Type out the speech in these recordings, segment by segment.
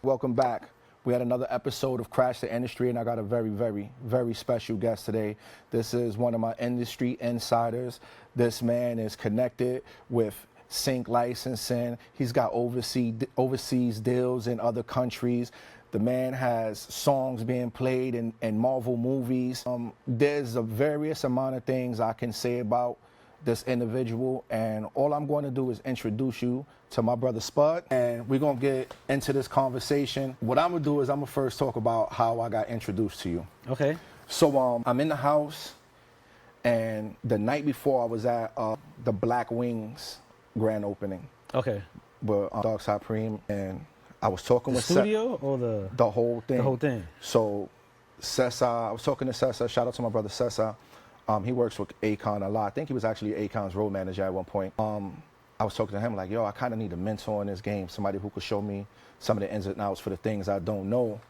Welcome back. We had another episode of Crash the Industry, and I got a very special guest today. This is one of my industry insiders. This man is connected with sync licensing. He's got overseas deals in other countries. The man has songs being played in Marvel movies. There's a various amount of things I can say about this individual, and all I'm going to do is introduce you to my brother Spud, and we're going to get into this conversation. What I'm going to do is I'm going to first talk about how I got introduced to you. Okay. So I'm in the house, and the night before I was at the Black Wings grand opening. Okay. But Dark Side Preem, and I was talking with studio or the whole thing. The whole thing. So Sessa, I was talking to Sessa. Shout out to my brother Sessa. He works with Akon a lot. I think he was actually Akon's road manager at one point. I was talking to him like, yo, I kind of need a mentor in this game, somebody who could show me some of the ins and outs for the things I don't know.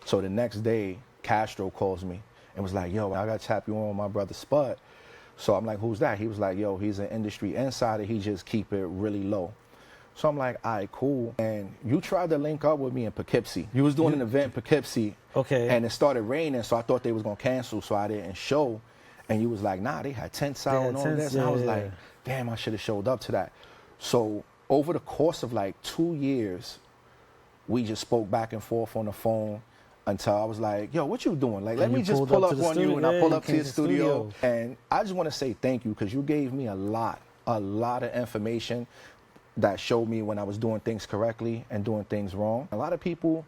So the next day, Castro calls me and was like, yo, I got to tap you on with my brother Spud. So I'm like, who's that? He was like, yo, he's an industry insider. He just keep it really low. So I'm like, all right, cool. And you tried to link up with me in Poughkeepsie. You was doing an event in Poughkeepsie. Okay. And it started raining, so I thought they was going to cancel, so I didn't show. And you was like, nah, they had tents out and all this. And I was like, damn, I should have showed up to that. So over the course of like 2 years, we just spoke back and forth on the phone until I was like, yo, what you doing? Like, let me just pull up on you. And I pull up to your studio. And I just want to say thank you, because you gave me a lot of information that showed me when I was doing things correctly and doing things wrong. A lot of people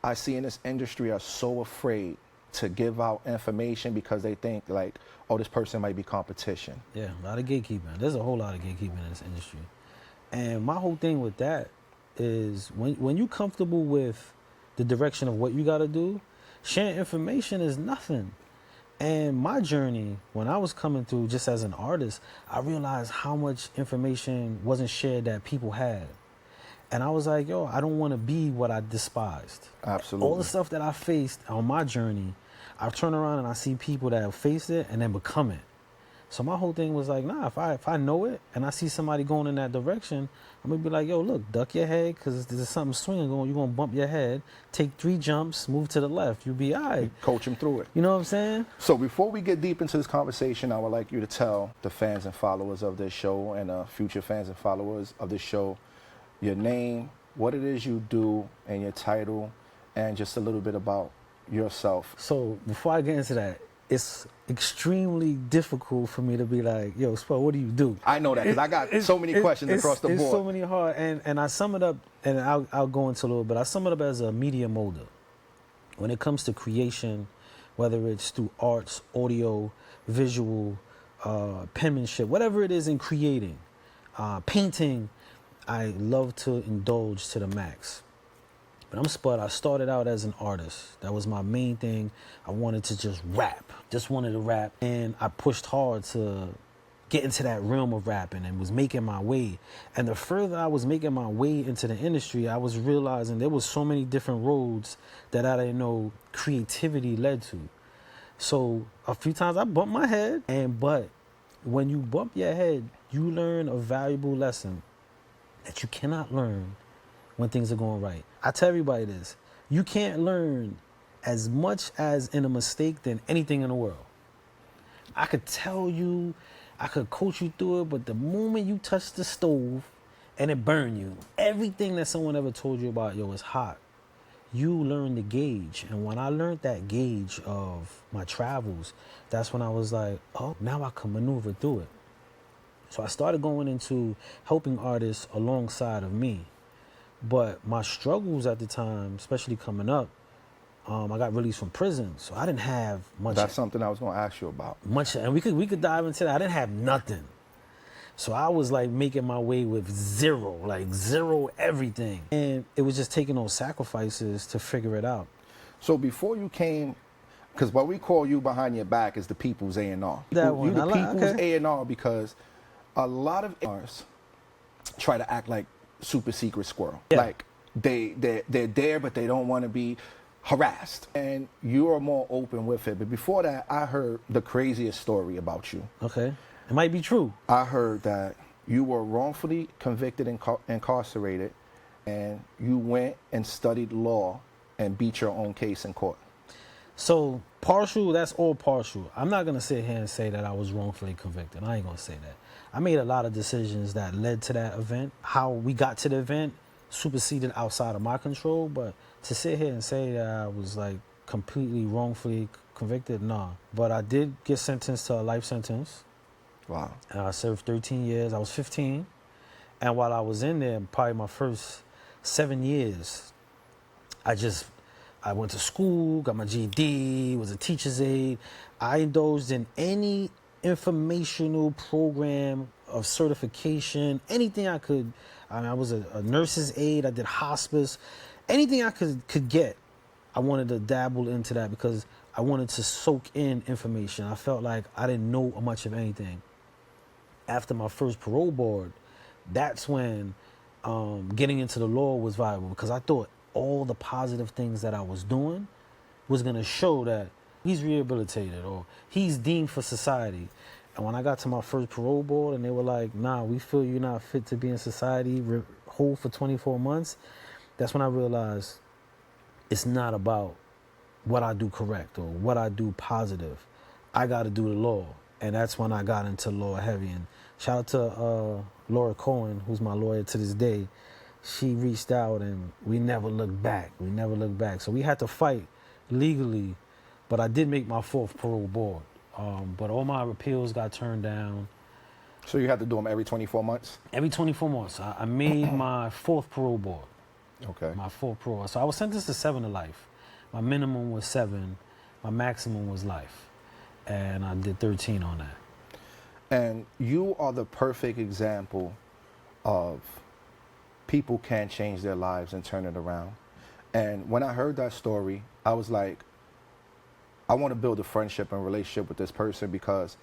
I see in this industry are so afraid to give out information because they think like, oh, this person might be competition. Yeah, a lot of gatekeeping. There's a whole lot of gatekeeping in this industry. And my whole thing with that is when you're comfortable with the direction of what you got to do, sharing information is nothing. And my journey, when I was coming through just as an artist, I realized how much information wasn't shared that people had. And I was like, yo, I don't want to be what I despised. Absolutely. All the stuff that I faced on my journey, I turn around and I see people that have faced it and then become it. So my whole thing was like, nah, if I know it and I see somebody going in that direction, I'm going to be like, yo, look, duck your head, because there's something swinging going. You're going to bump your head, take 3 jumps, move to the left. You'll be all right. Coach them through it. You know what I'm saying? So before we get deep into this conversation, I would like you to tell the fans and followers of this show and future fans and followers of this show your name, what it is you do, and your title, and just a little bit about yourself. So before I get into that, it's extremely difficult for me to be like, yo, Spud, what do you do? I know that, because I got so many questions across the board. It's so many hard, and I sum it up, and I'll go into a little bit. I sum it up as a media molder. When it comes to creation, whether it's through arts, audio, visual, penmanship, whatever it is in creating, painting, I love to indulge to the max. But I'm Spud. I started out as an artist. That was my main thing. I wanted to just rap. Just wanted to rap. And I pushed hard to get into that realm of rapping and was making my way. And the further I was making my way into the industry, I was realizing there was so many different roads that I didn't know creativity led to. So a few times I bumped my head, but when you bump your head, you learn a valuable lesson that you cannot learn when things are going right. I tell everybody this, you can't learn as much as in a mistake than anything in the world. I could tell you, I could coach you through it, but the moment you touch the stove and it burn you, everything that someone ever told you about, yo, it's hot, you learn the gauge. And when I learned that gauge of my travels, that's when I was like, oh, now I can maneuver through it. So I started going into helping artists alongside of me. But my struggles at the time, especially coming up, I got released from prison, so I didn't have much. That's something I was going to ask you about. Much, and we could dive into that. I didn't have nothing. So I was like making my way with zero everything. And it was just taking those sacrifices to figure it out. So before you came, because what we call you behind your back is the people's A&R. That one. You the people's A&R, because a lot of A&Rs try to act like super secret squirrel. Yeah. Like they're there, but they don't want to be harassed. And you are more open with it. But before that, I heard the craziest story about you. Okay. It might be true. I heard that you were wrongfully convicted and incarcerated, and you went and studied law and beat your own case in court. So partial, that's all partial. I'm not gonna sit here and say that I was wrongfully convicted. I ain't gonna say that. I made a lot of decisions that led to that event. How we got to the event superseded outside of my control, but to sit here and say that I was like completely wrongfully convicted, nah. But I did get sentenced to a life sentence. Wow. I served 13 years. I was 15. And while I was in there, probably my first 7 years, I went to school, got my GED, was a teacher's aide. I indulged in any informational program of certification, anything I could. I mean, I was a nurse's aide. I did hospice. Anything I could get, I wanted to dabble into that because I wanted to soak in information. I felt like I didn't know much of anything. After my first parole board, that's when getting into the law was viable because I thought all the positive things that I was doing was going to show that he's rehabilitated or he's deemed for society. And when I got to my first parole board and they were like, nah, we feel you're not fit to be in society, hold for 24 months, that's when I realized it's not about what I do correct or what I do positive. I got to do the law. And that's when I got into law heavy. And shout out to Laura Cohen, who's my lawyer to this day. She reached out and we never looked back. We never looked back. So we had to fight legally, but I did make my fourth parole board. But all my appeals got turned down. So you had to do them every 24 months? Every 24 months. I made my fourth parole board. Okay. My fourth parole. So I was sentenced to 7 to life. My minimum was 7. My maximum was life. And I did 13 on that. And you are the perfect example of people can change their lives and turn it around. And when I heard that story, I was like, I want to build a friendship and relationship with this person because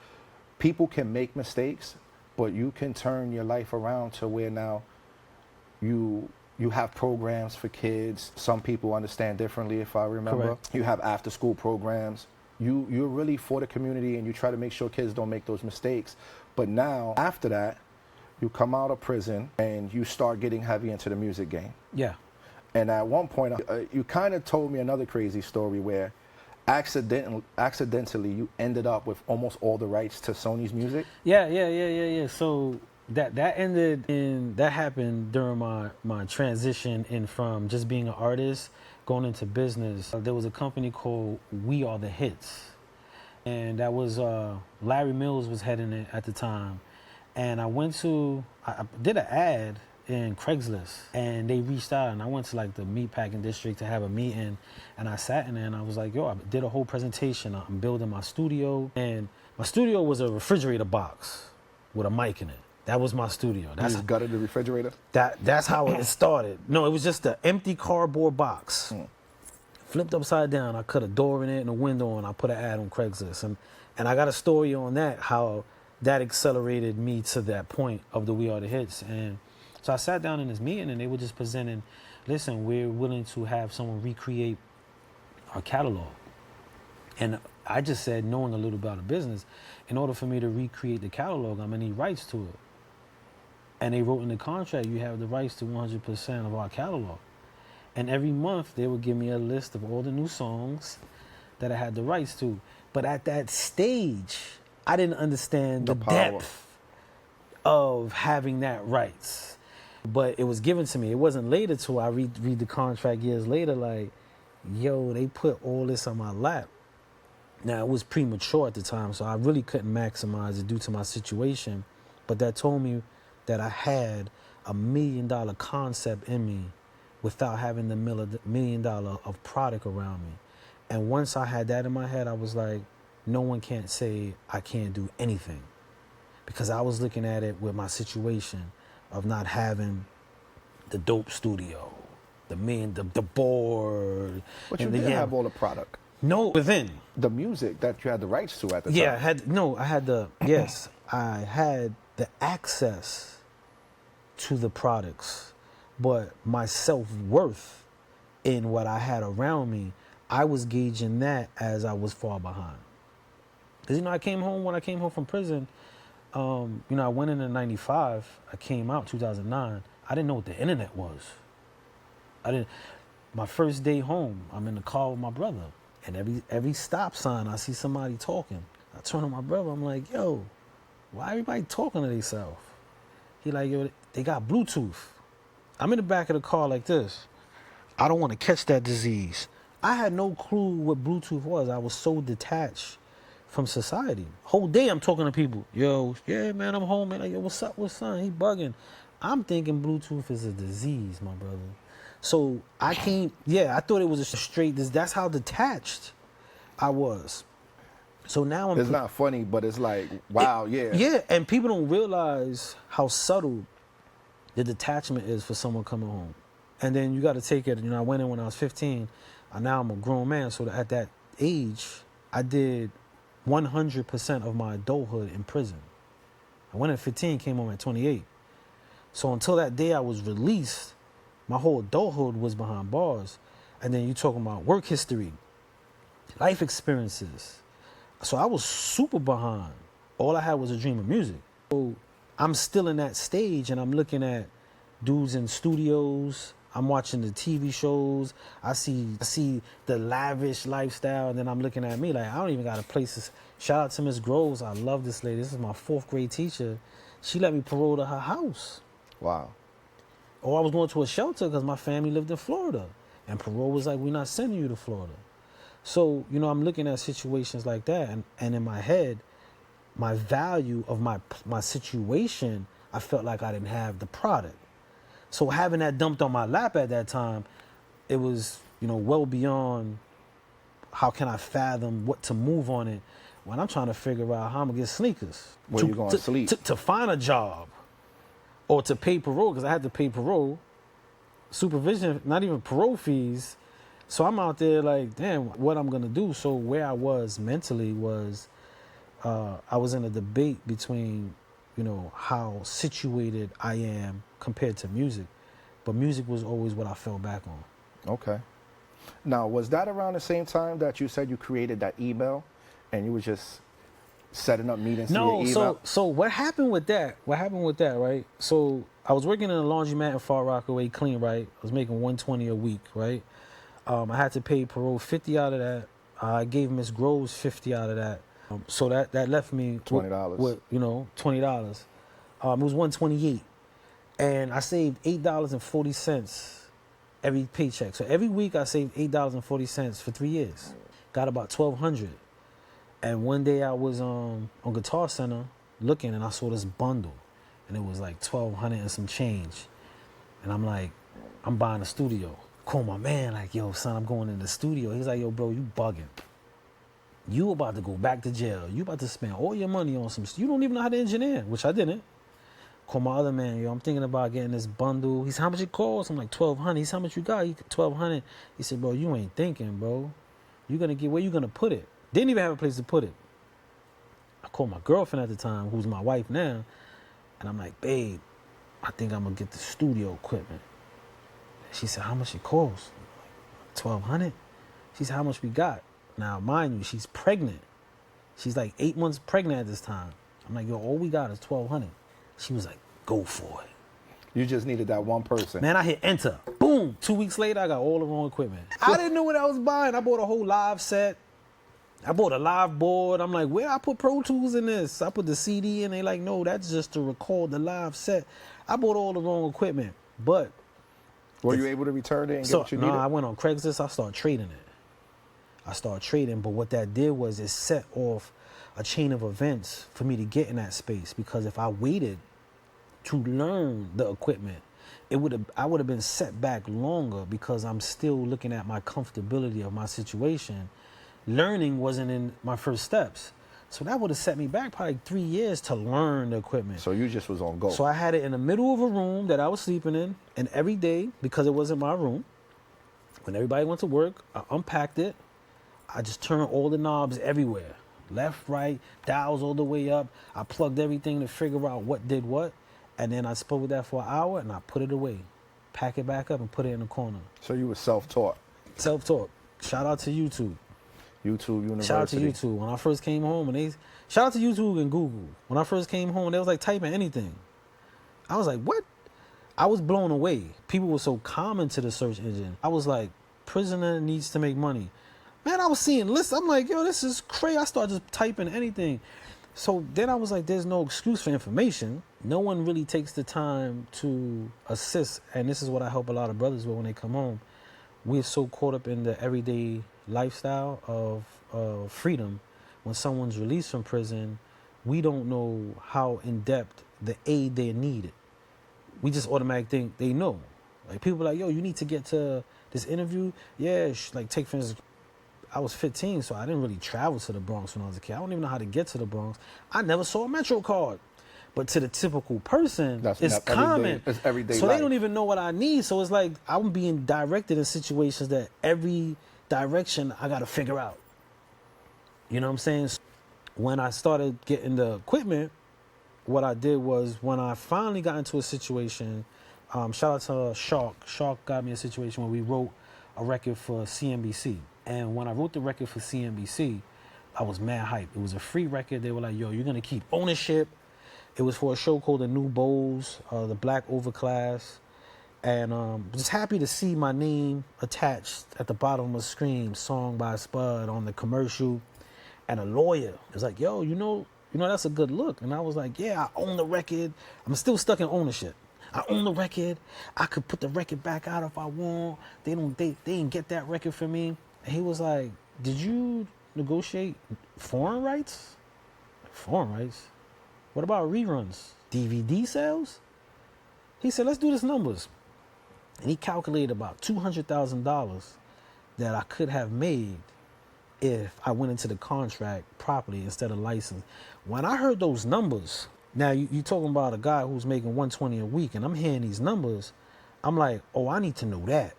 people can make mistakes, but you can turn your life around to where now you have programs for kids. Some people understand differently, if I remember. Correct. You have after school programs. You're really for the community and you try to make sure kids don't make those mistakes. But now, after that, you come out of prison and you start getting heavy into the music game. Yeah. And at one point, you kind of told me another crazy story where accidentally you ended up with almost all the rights to Sony's music. Yeah. So that happened during my transition in from just being an artist going into business. There was a company called We Are the Hits, and that was Larry Mills was heading it at the time. And I did an ad in Craigslist, and they reached out, and I went to like the meatpacking district to have a meeting, and I sat in there and I was like, yo, I did a whole presentation. I'm building my studio, and my studio was a refrigerator box with a mic in it. That was my studio. You just gutted the refrigerator? That's how it started. No, it was just an empty cardboard box. Flipped upside down. I cut a door in it and a window, and I put an ad on Craigslist. And I got a story on that, how that accelerated me to that point of the We Are the Hits. And so I sat down in this meeting, and they were just presenting, listen, we're willing to have someone recreate our catalog. And I just said, knowing a little about the business, in order for me to recreate the catalog, I'm going to need rights to it. And they wrote in the contract, you have the rights to 100% of our catalog. And every month, they would give me a list of all the new songs that I had the rights to. But at that stage, I didn't understand the depth of having that rights. But it was given to me. It wasn't later till I read the contract years later, like, yo, they put all this on my lap. Now, it was premature at the time, so I really couldn't maximize it due to my situation. But that told me that I had $1 million concept in me without having the $1 million of product around me. And once I had that in my head, I was like, no one can't say I can't do anything. Because I was looking at it with my situation of not having the dope studio, the board. But you didn't have all the product. No, within. The music that you had the rights to at the time. Yeah, I had the access to the products, but my self-worth in what I had around me, I was gauging that as I was far behind. Because, when I came home from prison, I went in 95, I came out 2009, I didn't know what the internet was. I didn't. My first day home, I'm in the car with my brother, and every stop sign, I see somebody talking. I turn to my brother, I'm like, yo, why everybody talking to themselves? He like, yo, they got Bluetooth. I'm in the back of the car like this. I don't want to catch that disease. I had no clue what Bluetooth was. I was so detached from society. Whole day I'm talking to people. Yo, yeah, man, I'm home. Man, like, yo, what's up with son? He bugging. I'm thinking Bluetooth is a disease, my brother. So I thought it was a straight, that's how detached I was. So now it's not funny, but it's like, wow, yeah. Yeah, and people don't realize how subtle the detachment is for someone coming home. And then you got to take it, I went in when I was 15, and now I'm a grown man. So at that age, I did 100% of my adulthood in prison. I went at 15, came home at 28. So until that day I was released, my whole adulthood was behind bars. And then you talking about work history, life experiences. So I was super behind. All I had was a dream of music. So I'm still in that stage, and I'm looking at dudes in studios. I'm watching the TV shows. I see the lavish lifestyle, and then I'm looking at me like, I don't even got a place to... Shout out to Miss Groves. I love this lady. This is my 4th grade teacher. She let me parole to her house. Wow. Or I was going to a shelter because my family lived in Florida. And parole was like, we're not sending you to Florida. So, I'm looking at situations like that. And in my head, my value of my situation, I felt like I didn't have the product. So having that dumped on my lap at that time, it was, well beyond how can I fathom what to move on it when I'm trying to figure out how I'm going to get sneakers. Where you going to sleep? To find a job or to pay parole, because I had to pay parole, supervision, not even parole fees. So I'm out there like, damn, what I'm going to do? So where I was mentally was I was in a debate between, how situated I am compared to music. But music was always what I fell back on. Okay. Now, was that around the same time that you said you created that email and you were just setting up meetings? No, your email? so what happened with that, right? So I was working in a laundromat in Far Rockaway, clean, right? I was making $120 a week, right? I had to pay parole $50 out of that. I gave Miss Groves $50 out of that. So that left me $20. with $20. It was $128, and I saved $8.40 every paycheck. So every week I saved $8.40 for 3 years. Got about $1,200. And one day I was on Guitar Center looking, and I saw this bundle, and it was like $1,200 and some change. And I'm like, I'm buying a studio. Call my man, like, yo, son, I'm going in the studio. He's like, yo, bro, you bugging. You about to go back to jail. You about to spend all your money on some... You don't even know how to engineer, which I didn't. Call my other man, yo, I'm thinking about getting this bundle. He said, how much it costs? I'm like, $1,200. He said, how much you got? $1,200. He said, bro, you ain't thinking, bro. You gonna get... Where you gonna put it? Didn't even have a place to put it. I called my girlfriend at the time, who's my wife now, and I'm like, babe, I think I'm gonna get the studio equipment. She said, how much it costs? $1,200. She said, how much we got? Now, mind you, she's pregnant. She's like 8 months pregnant at this time. I'm like, yo, all we got is $1,200. She was like, go for it. You just needed that one person. Man, I hit enter. Boom. 2 weeks later, I got all the wrong equipment. I didn't know what I was buying. I bought a whole live set. I bought a live board. I'm like, where I put Pro Tools in this? I put the CD in. They like, no, that's just to record the live set. I bought all the wrong equipment. But... Were you able to return it and get what you needed? No, I went on Craigslist. I started trading it. But what that did was it set off a chain of events for me to get in that space. Because if I waited to learn the equipment, I would have been set back longer because I'm still looking at my comfortability of my situation. Learning wasn't in my first steps. So that would have set me back probably 3 years to learn the equipment. So you just was on go. So I had it in the middle of a room that I was sleeping in. And every day, because it wasn't my room, when everybody went to work, I unpacked it. I just turned all the knobs everywhere. Left, right, dials all the way up. I plugged everything to figure out what did what. And then I spoke with that for an hour and I put it away. Pack it back up and put it in the corner. So you were self-taught? Self-taught. Shout out to YouTube. YouTube University. Shout out to YouTube. When I first came home, shout out to YouTube and Google. When I first came home, they was like typing anything. I was like, what? I was blown away. People were so common to the search engine. I was like, prisoner needs to make money. Man, I was seeing lists. I'm like, yo, this is crazy. I started just typing anything. So then I was like, there's no excuse for information. No one really takes the time to assist. And this is what I help a lot of brothers with when they come home. We're so caught up in the everyday lifestyle of freedom. When someone's released from prison, we don't know how in-depth the aid they needed. We just automatically think they know. Like, people are like, yo, you need to get to this interview. Yeah, like, take for instance, I was 15, so I didn't really travel to the Bronx when I was a kid. I don't even know how to get to the Bronx. I never saw a Metro card. But to the typical person, it's common. It's everyday so life. They don't even know what I need. So it's like I'm being directed in situations that every direction I got to figure out. You know what I'm saying? So when I started getting the equipment, what I did was, when I finally got into a situation, shout out to Shark. Shark got me a situation where we wrote a record for CNBC. And when I wrote the record for CNBC, I was mad hype. It was a free record. They were like, yo, you're going to keep ownership. It was for a show called The New Bulls, the Black Overclass. And just happy to see my name attached at the bottom of the screen, song by Spud on the commercial. And a lawyer was like, yo, you know, that's a good look. And I was like, yeah, I own the record. I'm still stuck in ownership. I own the record. I could put the record back out if I want. They didn't get that record for me. And he was like, did you negotiate foreign rights? Foreign rights? What about reruns? DVD sales? He said, let's do this numbers. And he calculated about $200,000 that I could have made if I went into the contract properly instead of license. When I heard those numbers, now you're talking about a guy who's making $120 a week, and I'm hearing these numbers, I'm like, oh, I need to know that.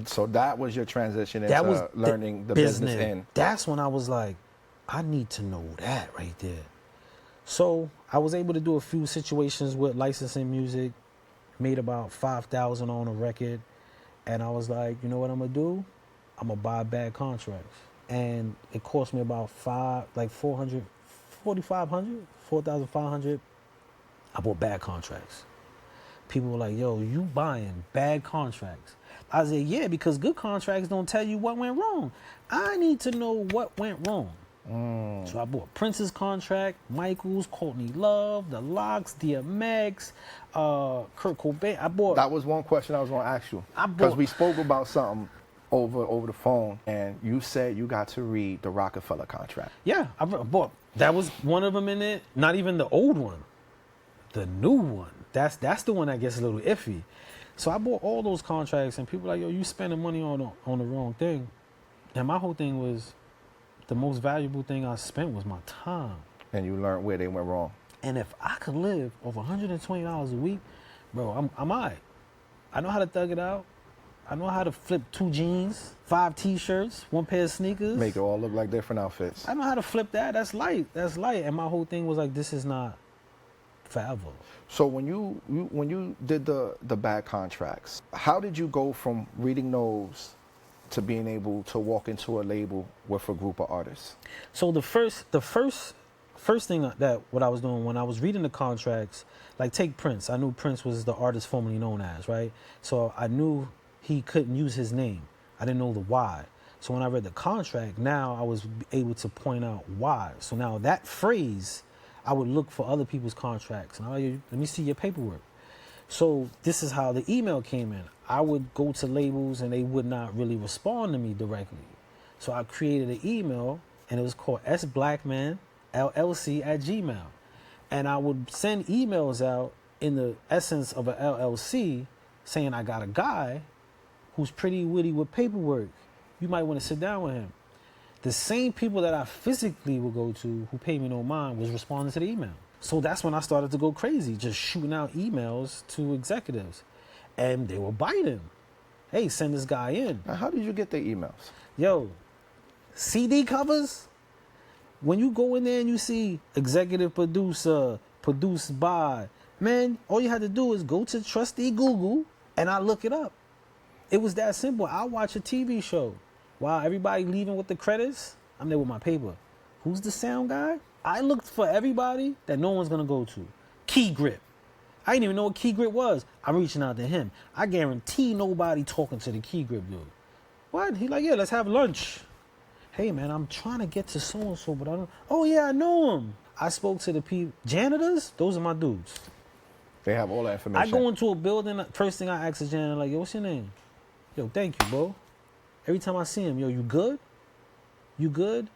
So that was your transition into learning the business end. That's when I was like, I need to know that right there. So I was able to do a few situations with licensing music, made about $5,000 on a record, and I was like, you know what I'm gonna do? I'm gonna buy bad contracts. And it cost me about $4,500. I bought bad contracts. People were like, yo, you buying bad contracts. I said, yeah, because good contracts don't tell you what went wrong. I need to know what went wrong. So I bought Prince's contract, Michael's, Courtney Love, The Lox, DMX, Kurt Cobain. That was one question I was going to ask you. Because we spoke about something over the phone, and you said you got to read the Rockefeller contract. Yeah, I bought. That was one of them in it. Not even the old one, the new one. That's the one that gets a little iffy. So I bought all those contracts, and people were like, yo, you spending money on the wrong thing. And my whole thing was, the most valuable thing I spent was my time. And you learned where they went wrong. And if I could live off $120 a week, bro, I'm all right. I know how to thug it out. I know how to flip 2 jeans, 5 T-shirts, 1 pair of sneakers. Make it all look like different outfits. I know how to flip that. That's light. And my whole thing was like, this is not forever. So when you did the bad contracts, how did you go from reading those to being able to walk into a label with a group of artists? So the first thing that what I was doing when I was reading the contracts, like take Prince. I knew Prince was the artist formerly known as, right? So I knew he couldn't use his name. I didn't know the why. So when I read the contract, now I was able to point out why. So now that phrase, I would look for other people's contracts. And let me see your paperwork. So this is how the email came in. I would go to labels and they would not really respond to me directly. So I created an email and it was called sblackmanllc@gmail. And I would send emails out in the essence of an LLC saying I got a guy who's pretty witty with paperwork. You might want to sit down with him. The same people that I physically would go to who pay me no mind was responding to the email. So that's when I started to go crazy, just shooting out emails to executives. And they were biting. Hey, send this guy in. Now, how did you get the emails? Yo, CD covers? When you go in there and you see executive producer, produced by, man, all you had to do is go to trusty Google and I look it up. It was that simple. I watch a TV show. While everybody leaving with the credits, I'm there with my paper. Who's the sound guy? I looked for everybody that no one's gonna go to. Key Grip. I didn't even know what key grip was. I'm reaching out to him. I guarantee nobody talking to the key grip dude. What? He like, yeah, let's have lunch. Hey, man, I'm trying to get to so-and-so, but I don't. Oh, yeah, I know him. I spoke to the people. Janitors? Those are my dudes. They have all that information. I go into a building, first thing I ask the janitor, like, yo, what's your name? Yo, thank you, bro. Every time I see him, yo, you good? You good?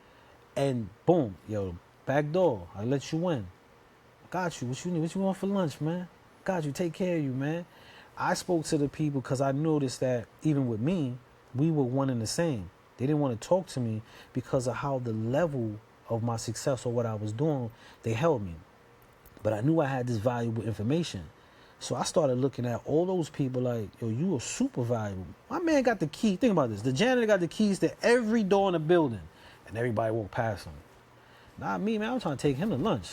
And boom, yo, back door. I let you in. Got you. What you need? What you want for lunch, man? Got you. Take care of you, man. I spoke to the people because I noticed that even with me, we were one and the same. They didn't want to talk to me because of how the level of my success or what I was doing, they held me. But I knew I had this valuable information. So I started looking at all those people like, yo, you are super valuable. My man got the key. Think about this. The janitor got the keys to every door in the building. And everybody walked past him. Not me, man. I'm trying to take him to lunch.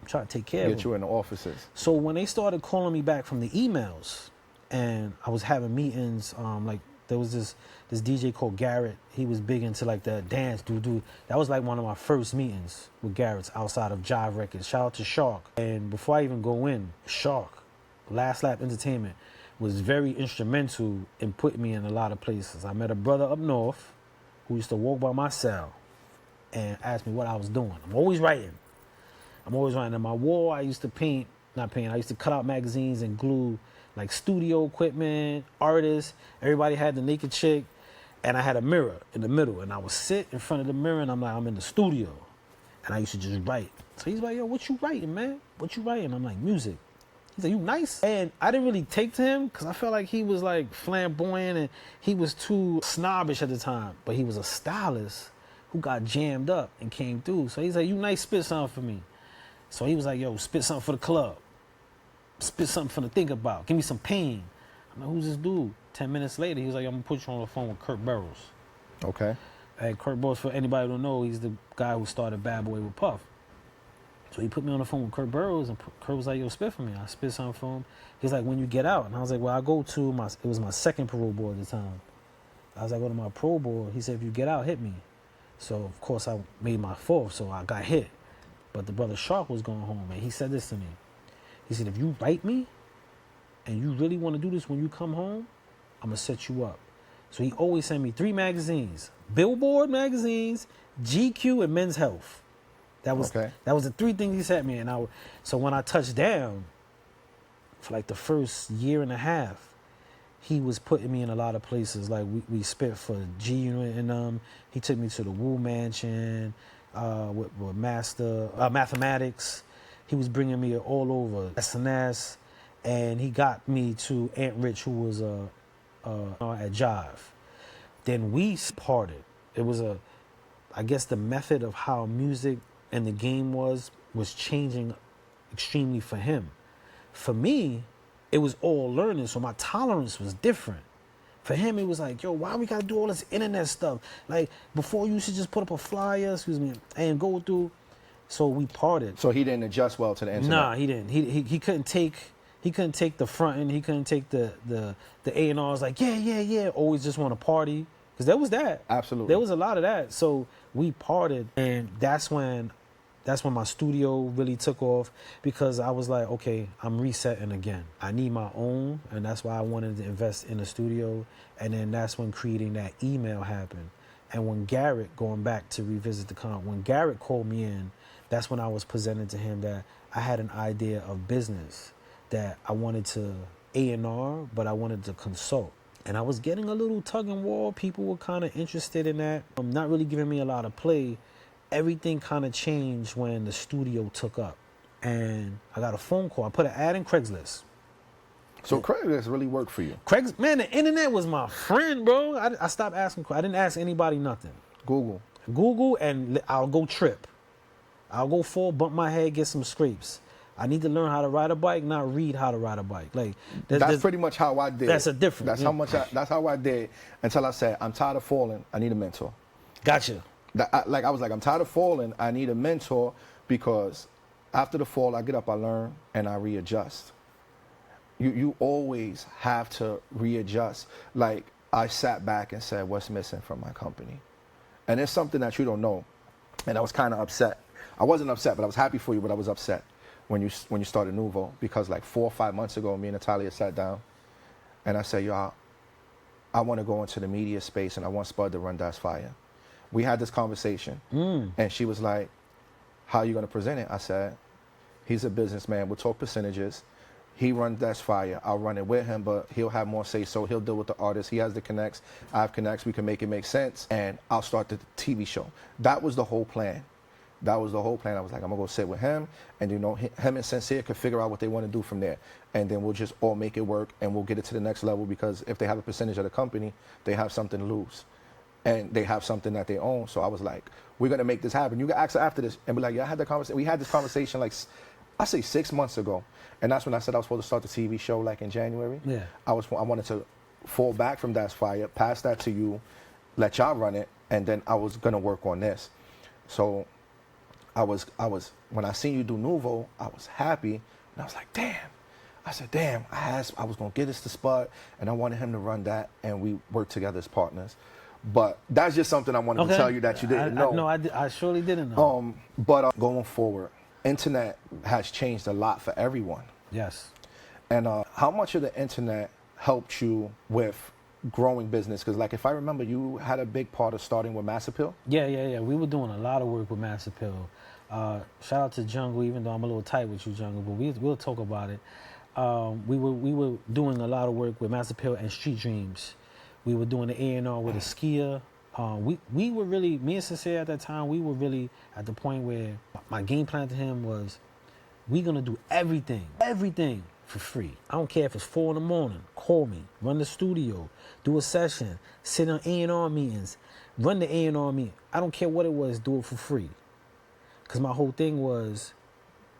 I'm trying to take care of him. Get you in the offices. So when they started calling me back from the emails, and I was having meetings, like there was this DJ called Garrett. He was big into like the dance, dude. That was like one of my first meetings with Garrett's outside of Jive Records. Shout out to Shark. And before I even go in, Shark, Last Lap Entertainment, was very instrumental in putting me in a lot of places. I met a brother up north who used to walk by my cell and asked me what I was doing. I'm always writing. On my wall, I used to I used to cut out magazines and glue like studio equipment, artists. Everybody had the naked chick, and I had a mirror in the middle, and I would sit in front of the mirror, and I'm like, I'm in the studio, and I used to just write. So he's like, yo, what you writing, man? What you writing? I'm like, music. He's like, you nice? And I didn't really take to him because I felt like he was like flamboyant and he was too snobbish at the time, but he was a stylist who got jammed up and came through. So he's like, you nice, spit something for me. So he was like, yo, spit something for the club. Spit something for the think about. Give me some pain. I'm like, who's this dude? 10 minutes later, he was like, I'm going to put you on the phone with Kurt Burrows. Okay. And Kurt Burrows, for anybody who don't know, he's the guy who started Bad Boy with Puff. So he put me on the phone with Kurt Burrows, and Kurt was like, yo, spit for me. I spit something for him. He's like, when you get out. And I was like, well, I go to it was my second parole board at the time. I was like, go to my parole board. He said, if you get out, hit me. So, of course, I made my fourth, so I got hit. But the brother Shark was going home, and he said this to me. He said, if you write me and you really want to do this when you come home, I'm going to set you up. So he always sent me 3 magazines, Billboard magazines, GQ, and Men's Health. That was the 3 things he sent me. And so when I touched down, for like the first year and a half, he was putting me in a lot of places. Like we spit for G Unit, and he took me to the Wu Mansion, with mathematics. He was bringing me all over SNS, and he got me to Aunt Rich, who was at Jive. Then we parted. It was I guess the method of how music and the game was changing extremely for him. For me, it was all learning, so my tolerance was different. For him, it was like, yo, why we gotta do all this internet stuff? Like, before you should just put up a flyer, and go through. So we parted. So he didn't adjust well to the internet? Nah, he didn't. He couldn't take the front end. He couldn't take the A&Rs like, yeah, always just want to party. Because there was that. Absolutely. There was a lot of that. So we parted, and that's when my studio really took off, because I was like, okay, I'm resetting again. I need my own, and that's why I wanted to invest in a studio. And then that's when creating that email happened. And when Garrett, going back to revisit the comment, when Garrett called me in, that's when I was presented to him that I had an idea of business, that I wanted to A&R, but I wanted to consult. And I was getting a little tug and war. People were kind of interested in that. Not really giving me a lot of play. Everything kind of changed when the studio took up. And I got a phone call. I put an ad in Craigslist. So Craigslist really worked for you? Man, the internet was my friend, bro. I stopped asking. I didn't ask anybody nothing. Google, and I'll go trip. I'll go fall, bump my head, get some scrapes. I need to learn how to ride a bike, not read how to ride a bike. Like that's pretty much how I did. That's a difference. That's how I did until I said, I'm tired of falling. I need a mentor. Gotcha. I was like, I'm tired of falling. I need a mentor, because after the fall, I get up, I learn, and I readjust. You always have to readjust. Like, I sat back and said, what's missing from my company? And it's something that you don't know. And I was kind of upset. I wasn't upset, but I was happy for you, but I was upset. when you started Nuovo, because like 4 or 5 months ago, me and Natalia sat down, and I said, yo, I want to go into the media space, and I want Spud to run That's Fire. We had this conversation, and she was like, how are you going to present it? I said, he's a businessman. We'll talk percentages. He runs That's Fire. I'll run it with him, but he'll have more say so. He'll deal with the artists. He has the connects. I have connects. We can make it make sense, and I'll start the TV show. That was the whole plan. That was the whole plan. I was like, I'm going to go sit with him, and you know, him and Sincere could figure out what they want to do from there. And then we'll just all make it work, and we'll get it to the next level, because if they have a percentage of the company, they have something to lose. And they have something that they own. So I was like, we're going to make this happen. You can ask her after this and be like, yeah, I had that conversation. We had this conversation like, I say 6 months ago. And that's when I said I was supposed to start the TV show like in January. Yeah. I wanted to fall back from That's Fire, pass that to you, let y'all run it, and then I was going to work on this. So I was when I seen you do Nuovo, I was happy, and I was like, damn. I said, damn, I was going to get this to Spud, and I wanted him to run that, and we worked together as partners. But that's just something I wanted to tell you that you didn't know. No, I surely didn't know. But going forward, internet has changed a lot for everyone. Yes. And how much of the internet helped you with growing business? Because like, if I remember, you had a big part of starting with Mass Appeal. Yeah. We were doing a lot of work with Mass Appeal. Shout out to Jungle, even though I'm a little tight with you, Jungle, but we'll talk about it. We were doing a lot of work with Mass Appeal and Street Dreams. We were doing the A&R with a skier. We were really, me and Sincere at that time, we were really at the point where my game plan to him was, we're going to do everything for free. I don't care if it's 4 a.m, call me, run the studio, do a session, sit on A&R meetings, run the A&R meeting. I don't care what it was, do it for free. Because my whole thing was,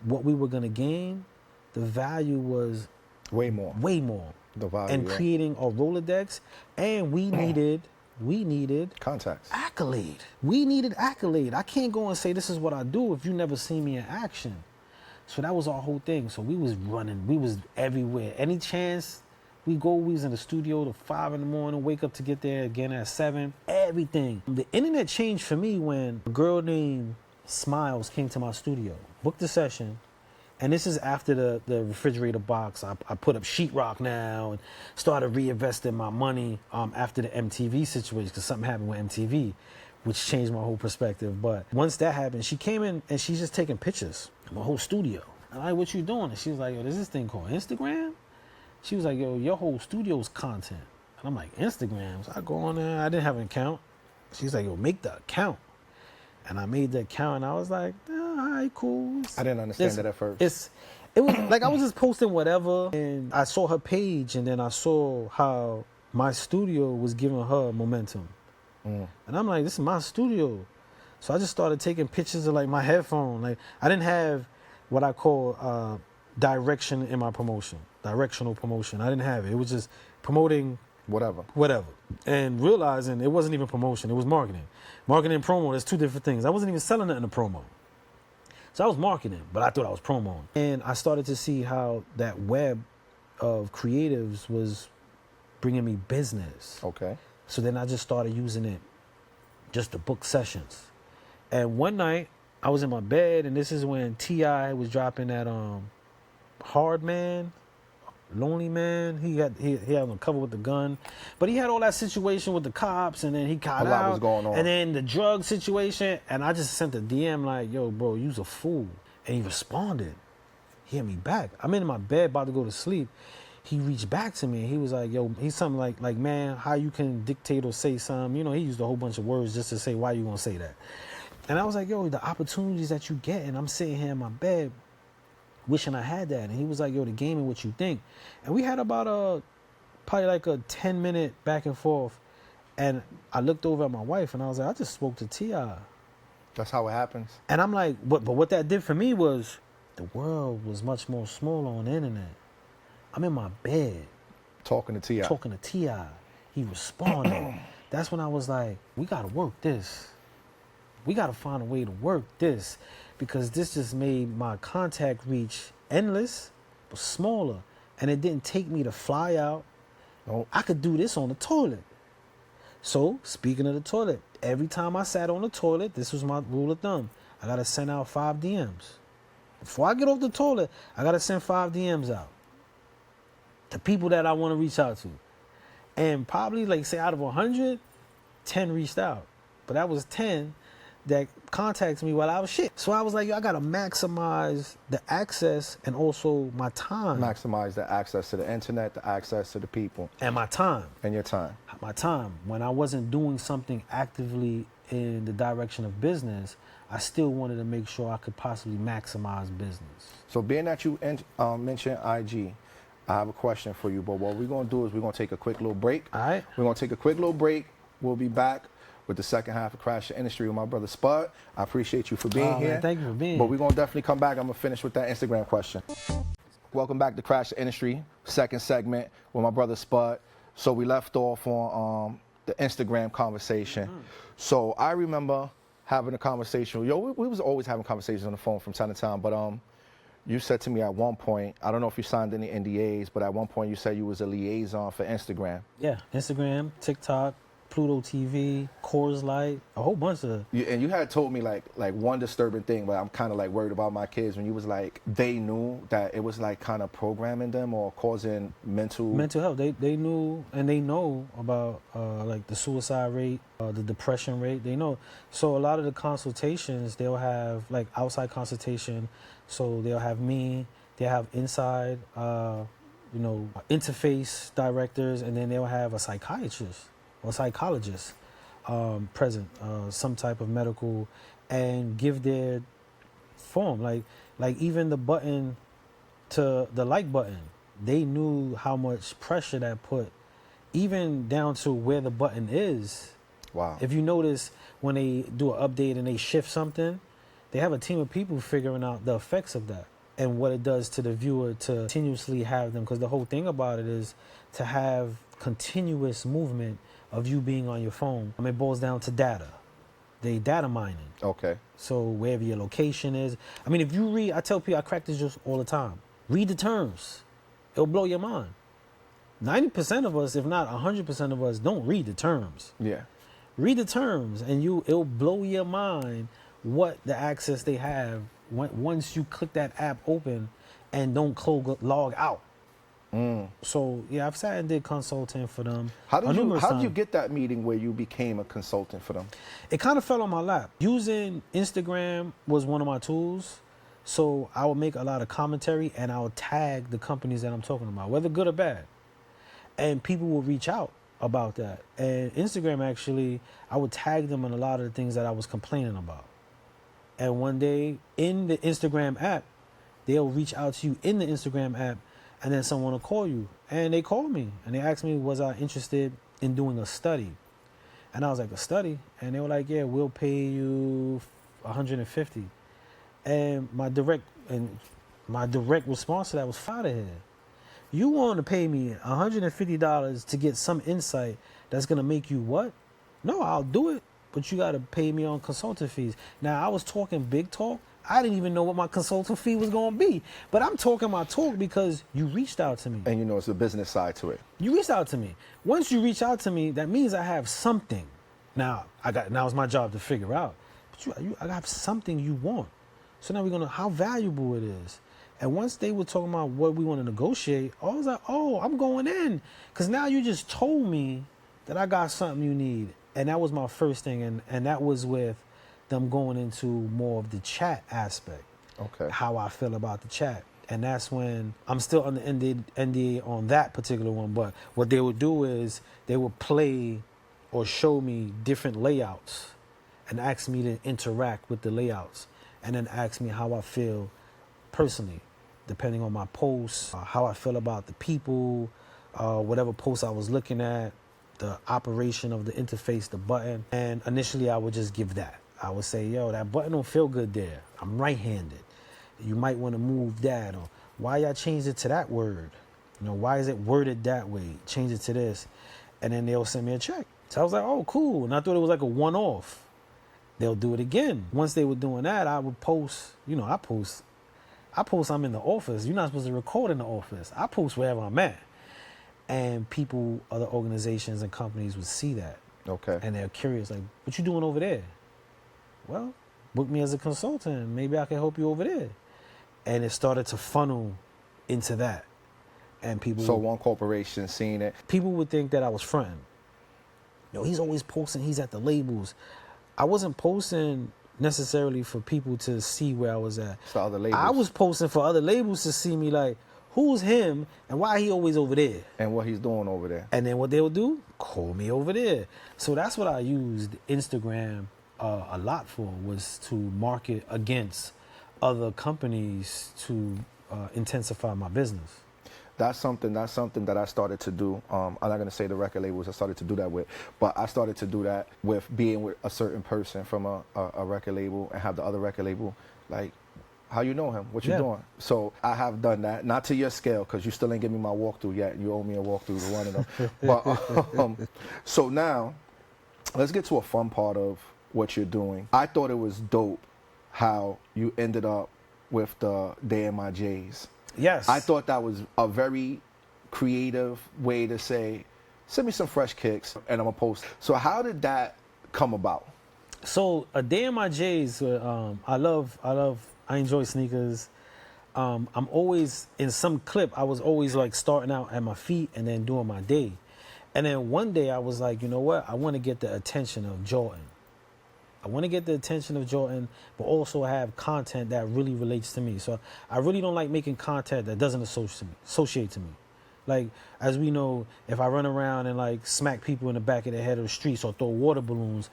what we were going to gain, the value was way more. The value, and creating a Rolodex, and we needed contacts. Accolade. We needed accolade. I can't go and say this is what I do if you never see me in action. So that was our whole thing. So we was running. We was everywhere. Any chance we was in the studio till 5 a.m, wake up to get there again at 7. Everything. The internet changed for me when a girl named Smiles came to my studio, booked the session. And this is after the refrigerator box. I put up sheetrock now and started reinvesting my money after the MTV situation, because something happened with MTV, which changed my whole perspective. But once that happened, she came in and she's just taking pictures of my whole studio. I'm like, what you doing? And she was like, yo, there's this thing called Instagram. She was like, yo, your whole studio's content. And I'm like, Instagram? So I go on there. I didn't have an account. She's like, yo, make the account. And I made the account, and I was like, all right, cool. I didn't understand that at first. It was like I was just posting whatever, and I saw her page, and then I saw how my studio was giving her momentum. And I'm like, this is my studio. So I just started taking pictures of like my headphone. Like, I didn't have what I call direction in my promotion, directional promotion. I didn't have it. It was just promoting whatever. And realizing it wasn't even promotion, it was marketing. Marketing and promo, there's two different things. I wasn't even selling it in the promo. So I was marketing, but I thought I was promoting. And I started to see how that web of creatives was bringing me business. Okay. So then I just started using it just to book sessions. And one night, I was in my bed, and this is when T.I. was dropping that Hard Man, Lonely Man. He had on the cover with the gun, but he had all that situation with the cops, and then he got out. A lot was going on. And then the drug situation, and I just sent a DM like, yo, bro, you's a fool. And he responded. He hit me back. I'm in my bed about to go to sleep. He reached back to me, and he was like, yo, he's something like, man, how you can dictate or say something. You know, he used a whole bunch of words just to say, why you gonna say that? And I was like, yo, the opportunities that you get, and I'm sitting here in my bed wishing I had that. And he was like, yo, the game and what you think. And we had about probably like a 10-minute back and forth. And I looked over at my wife, and I was like, I just spoke to T.I. That's how it happens. And I'm like, but what that did for me was the world was much more smaller on the internet. I'm in my bed. Talking to T.I. He responded. That's when I was like, we got to work this. We got to find a way to work this, because this just made my contact reach endless, but smaller. And it didn't take me to fly out. Nope. I could do this on the toilet. So, speaking of the toilet, every time I sat on the toilet, this was my rule of thumb. I got to send out 5 DMs. Before I get off the toilet, I gotta send 5 DMs out to people that I want to reach out to. And probably, like, say out of 100, 10 reached out. But that was 10 that contacted me while I was shit. So I was like, yo, I gotta maximize the access and also my time. Maximize the access to the internet, the access to the people. And my time. And your time. My time. When I wasn't doing something actively in the direction of business, I still wanted to make sure I could possibly maximize business. So being that you mentioned IG, I have a question for you, but what we're going to do is we're going to take a quick little break. All right. We're going to take a quick little break. We'll be back with the second half of Crash the Industry with my brother Spud. I appreciate you for being here. Man, thank you for being here. But we're going to definitely come back. I'm going to finish with that Instagram question. Welcome back to Crash the Industry, second segment with my brother Spud. So we left off on the Instagram conversation. So I remember having a conversation. We was always having conversations on the phone from time to time, but you said to me at one point, I don't know if you signed any NDAs, but at one point you said you was a liaison for Instagram. Yeah, Instagram, TikTok, Pluto TV, Coors Light, a whole bunch of... And you had told me like one disturbing thing, but I'm kind of like worried about my kids when you was like, they knew that it was like kind of programming them or causing mental health. They knew and they know about like the suicide rate, the depression rate. They know. So a lot of the consultations, they'll have like outside consultation. So they'll have me, they'll have inside, interface directors, and then they'll have a psychiatrist or psychologist present, some type of medical, and give their form. Like even the button to the like button, they knew how much pressure that put, even down to where the button is. Wow. If you notice when they do an update and they shift something, they have a team of people figuring out the effects of that and what it does to the viewer to continuously have them. Because the whole thing about it is to have continuous movement of you being on your phone. I mean, it boils down to data. They data mining. Okay. So wherever your location is. I mean, if you read, I tell people, I crack this just all the time. Read the terms. It'll blow your mind. 90% of us, if not 100% of us, don't read the terms. Yeah. Read the terms and it'll blow your mind what the access they have once you click that app open and don't log out. So yeah, I've sat and did consulting for them. How did you get that meeting where you became a consultant for them? It kind of fell on my lap. Using Instagram was one of my tools. So I would make a lot of commentary and I would tag the companies that I'm talking about, whether good or bad. And people will reach out about that. And Instagram, actually, I would tag them on a lot of the things that I was complaining about. And one day in the Instagram app, they'll reach out to you in the Instagram app, and then someone will call you. And they called me and they asked me, was I interested in doing a study? And I was like, a study? And they were like, yeah, we'll pay you $150. And my direct response to that was, out of here. You want to pay me $150 to get some insight that's going to make you what? No, I'll do it, but you got to pay me on consulting fees. Now, I was talking big talk. I didn't even know what my consulting fee was going to be. But I'm talking my talk because you reached out to me. And you know it's a business side to it. You reached out to me. Once you reach out to me, that means I have something. Now it's my job to figure out. But I have something you want. So now we're going to, how valuable it is. And once they were talking about what we want to negotiate, I was like, oh, I'm going in. Because now you just told me that I got something you need. And that was my first thing. And that was with them going into more of the chat aspect. Okay. How I feel about the chat. And that's when I'm still on the NDA on that particular one. But what they would do is they would play or show me different layouts and ask me to interact with the layouts. And then ask me how I feel personally, depending on my posts, how I feel about the people, whatever post I was looking at, the operation of the interface, the button. And initially I would just give that. I would say, yo, that button don't feel good there. I'm right-handed. You might want to move that. Or why y'all changed it to that word? Why is it worded that way? Change it to this. And then they'll send me a check. So I was like, oh, cool. And I thought it was like a one-off. They'll do it again. Once they were doing that, I would post, I post I'm in the office. You're not supposed to record in the office. I post wherever I'm at. And people, other organizations and companies would see that. Okay. And they're curious, like, what you doing over there? Well, book me as a consultant. Maybe I can help you over there. and it started to funnel into that. And people. So one corporation seeing it. People would think that I was fronting. Yo, he's always posting. He's at the labels. I wasn't posting necessarily for people to see where I was at. It's the other labels. I was posting for other labels to see me like, who's him and why he always over there? And what he's doing over there. And then what they would do, call me over there. So that's what I used Instagram a lot for, was to market against other companies to intensify my business. That's something that I started to do. I'm not going to say the record labels I started to do that with, but I started to do that with being with a certain person from a record label and have the other record label, like, how you know him? What you doing? So I have done that, not to your scale, because you still ain't give me my walkthrough yet. You owe me a walkthrough to one of them. But so now, let's get to a fun part of what you're doing. I thought it was dope how you ended up with the Day in My J's. Yes. I thought that was a very creative way to say, send me some fresh kicks and I'm going to post. So how did that come about? So a Day in My J's, I enjoy sneakers. I'm always, in some clip, I was always like starting out at my feet and then doing my day. And then one day I was like, you know what? I want to get the attention of Jordan. I want to get the attention of Jordan, but also have content that really relates to me. So I really don't like making content that doesn't associate to me. Like, as we know, if I run around and like smack people in the back of the head of the streets or throw water balloons,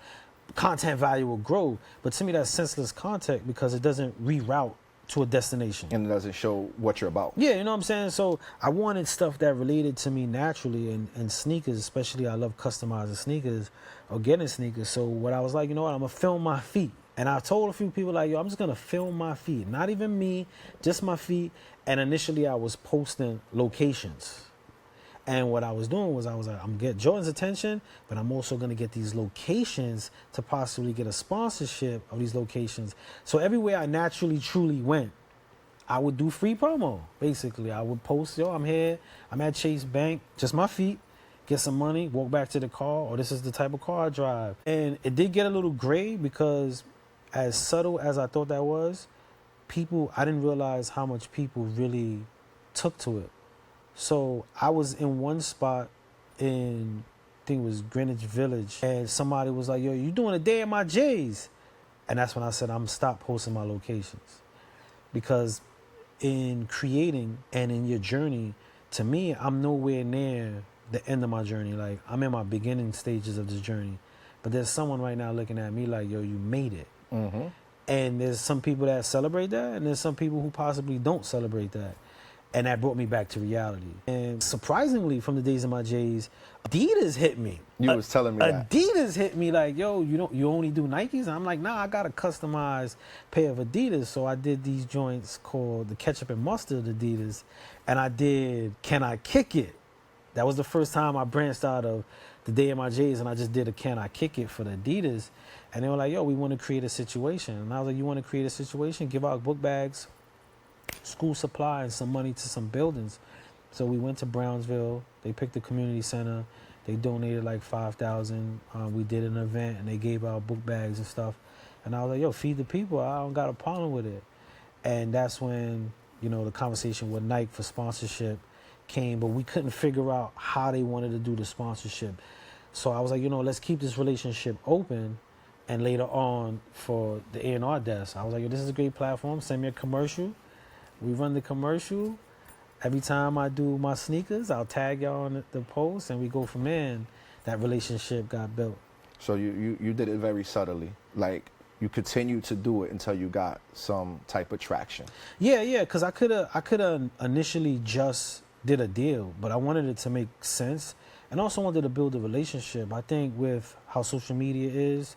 content value will grow. But to me, that's senseless content because it doesn't reroute to a destination. And it doesn't show what you're about. Yeah, you know what I'm saying? So I wanted stuff that related to me naturally, and sneakers, especially. I love customizing sneakers or getting sneakers. So what I was like, you know what, I'm going to film my feet. And I told a few people like, yo, I'm just going to film my feet. Not even me, just my feet. And initially I was posting locations. And what I was doing was I was like, I'm going to get Jordan's attention, but I'm also going to get these locations to possibly get a sponsorship of these locations. So everywhere I naturally, truly went, I would do free promo, basically. I would post, yo, I'm here, I'm at Chase Bank, just my feet, get some money, walk back to the car, or this is the type of car I drive. And it did get a little gray because as subtle as I thought that was, I didn't realize how much people really took to it. So I was in one spot in, I think it was Greenwich Village, and somebody was like, yo, you doing a Day in My J's? And that's when I said, I'm going to stop posting my locations. Because in creating and in your journey, to me, I'm nowhere near the end of my journey. Like, I'm in my beginning stages of this journey. But there's someone right now looking at me like, yo, you made it. Mm-hmm. And there's some people that celebrate that, and there's some people who possibly don't celebrate that. And that brought me back to reality. And surprisingly, from the Days of My J's, Adidas hit me. You was telling me that. Adidas hit me like, yo, you only do Nikes? And I'm like, nah, I got a customized pair of Adidas. So I did these joints called the Ketchup and Mustard Adidas. And I did Can I Kick It? That was the first time I branched out of the Day of My J's, and I just did a Can I Kick It for the Adidas. And they were like, yo, we want to create a situation. And I was like, you want to create a situation? Give out book bags, school supply, and some money to some buildings. So we went to Brownsville. They picked the community center. They donated like $5,000. We did an event, and they gave out book bags and stuff. And I was like, yo, feed the people. I don't got a problem with it. And that's when, the conversation with Nike for sponsorship came, but we couldn't figure out how they wanted to do the sponsorship. So I was like, let's keep this relationship open. And later on, for the A&R desk, I was like, yo, this is a great platform. Send me a commercial. We run the commercial. Every time I do my sneakers, I'll tag y'all on the post, and we go from there. And that relationship got built. So you did it very subtly. Like, you continued to do it until you got some type of traction. Yeah, because I could have initially just did a deal, but I wanted it to make sense, and also wanted to build a relationship. I think with how social media is,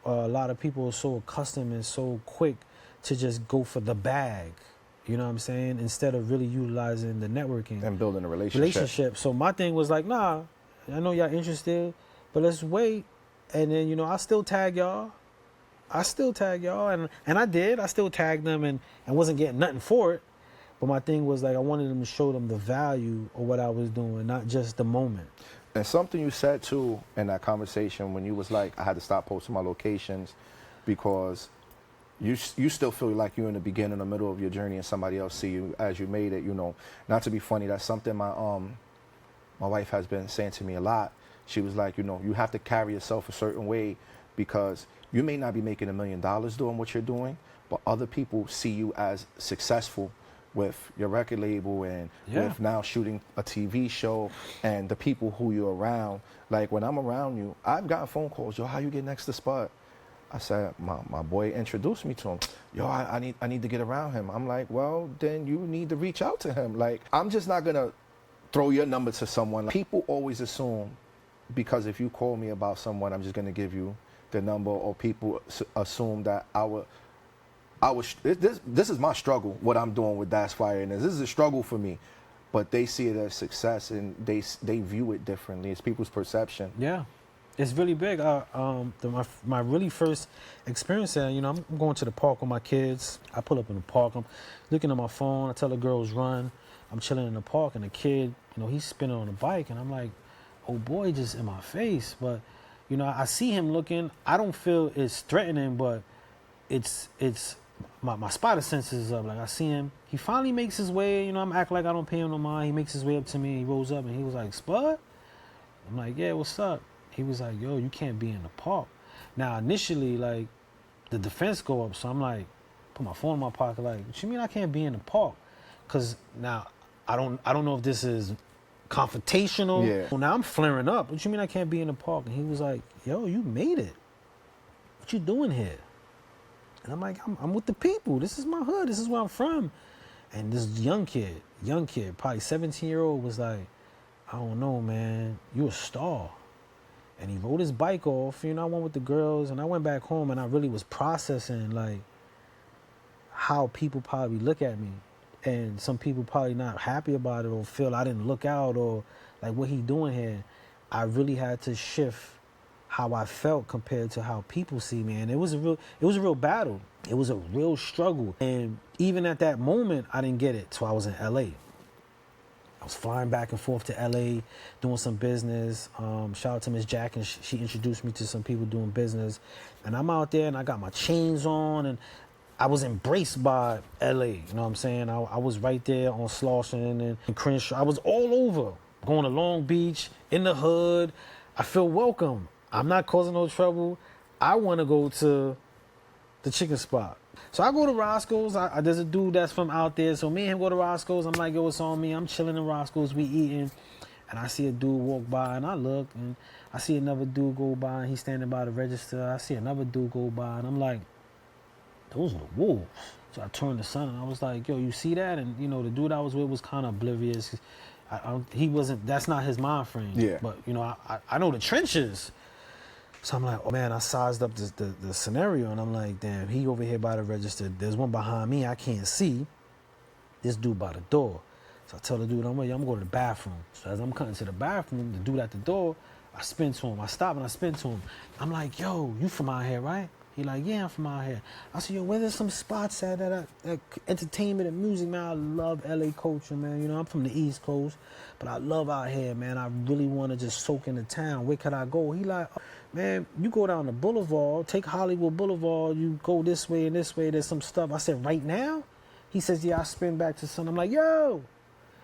a lot of people are so accustomed and so quick to just go for the bag. You know what I'm saying? Instead of really utilizing the networking. And building a relationship. So my thing was like, nah, I know y'all interested, but let's wait. And then, I still tag y'all. And I did. I still tagged them and wasn't getting nothing for it. But my thing was like, I wanted them to show them the value of what I was doing, not just the moment. And something you said too in that conversation when you was like, I had to stop posting my locations because you still feel like you're in the beginning or middle of your journey, and somebody else see you as you made it. You know, not to be funny, that's something my wife has been saying to me a lot. She was like, you know, you have to carry yourself a certain way, because you may not be making $1 million doing what you're doing, but other people see you as successful with your record label and with now shooting a TV show and the people who you're around. Like when I'm around you, I've gotten phone calls, yo, how you get next to Spud? I said, my boy introduced me to him. Yo, I need to get around him. I'm like, well, then you need to reach out to him. Like, I'm just not gonna throw your number to someone. People always assume, because if you call me about someone, I'm just gonna give you the number, or people assume that this is my struggle, what I'm doing with That's Fire, and this is a struggle for me, but they see it as success, and they view it differently. It's people's perception. Yeah, it's really big. My really first experience there, you know, I'm going to the park with my kids. I pull up in the park, I'm looking at my phone, I tell the girls run, I'm chilling in the park, and the kid, you know, he's spinning on a bike, and I'm like, oh boy, just in my face. But, you know, I see him looking, I don't feel it's threatening, but it's my spider senses up. Like, I see him, he finally makes his way, you know, I'm acting like I don't pay him no mind. He makes his way up to me, he rolls up, and he was like, Spud? I'm like, yeah, what's up? He was like, yo, you can't be in the park. Now, initially, like, the defense go up, so I'm like, put my phone in my pocket, like, what you mean I can't be in the park? Because now, I don't know if this is confrontational. Yeah. Well, now I'm flaring up. What you mean I can't be in the park? And he was like, yo, you made it. What you doing here? And I'm like, I'm with the people. This is my hood. This is where I'm from. And this young kid, probably 17-year-old, was like, I don't know, man. You a star. And he rode his bike off. You know, I went with the girls, and I went back home, and I really was processing, like, how people probably look at me. And some people probably not happy about it, or feel I didn't look out, or like, what he doing here. I really had to shift how I felt compared to how people see me. And it was a real battle. It was a real struggle. And even at that moment, I didn't get it. So I was in LA. I was flying back and forth to LA, doing some business. Shout out to Miss Jack, and she introduced me to some people doing business. And I'm out there, and I got my chains on, and I was embraced by LA, you know what I'm saying? I was right there on Slauson and Crenshaw. I was all over, going to Long Beach, in the hood. I feel welcome. I'm not causing no trouble. I want to go to the chicken spot. So I go to Roscoe's. There's a dude that's from out there. So me and him go to Roscoe's. I'm like, yo, it's on me. I'm chilling in Roscoe's. We eating. And I see a dude walk by, and I look, and I see another dude go by, and he's standing by the register. I see another dude go by, and I'm like, those are the wolves. So I turned to son, and I was like, yo, you see that? And, you know, the dude I was with was kind of oblivious. He wasn't, that's not his mind frame. Yeah. But, you know, I know the trenches. So I'm like, oh, man, I sized up the scenario, and I'm like, damn, he over here by the register. There's one behind me I can't see. This dude by the door. So I tell the dude, I'm going to go to the bathroom. So as I'm cutting to the bathroom, the dude at the door, I spin to him. I stop and I spin to him. I'm like, yo, you from out here, right? He like, yeah, I'm from out here. I said, yo, where there's some spots at entertainment and music, man. I love LA culture, man. You know, I'm from the East Coast, but I love out here, man. I really want to just soak in the town. Where could I go? He like, man, you go down the boulevard, take Hollywood Boulevard, you go this way and this way, there's some stuff. I said, right now? He says, yeah, I spin back to son. I'm like, yo,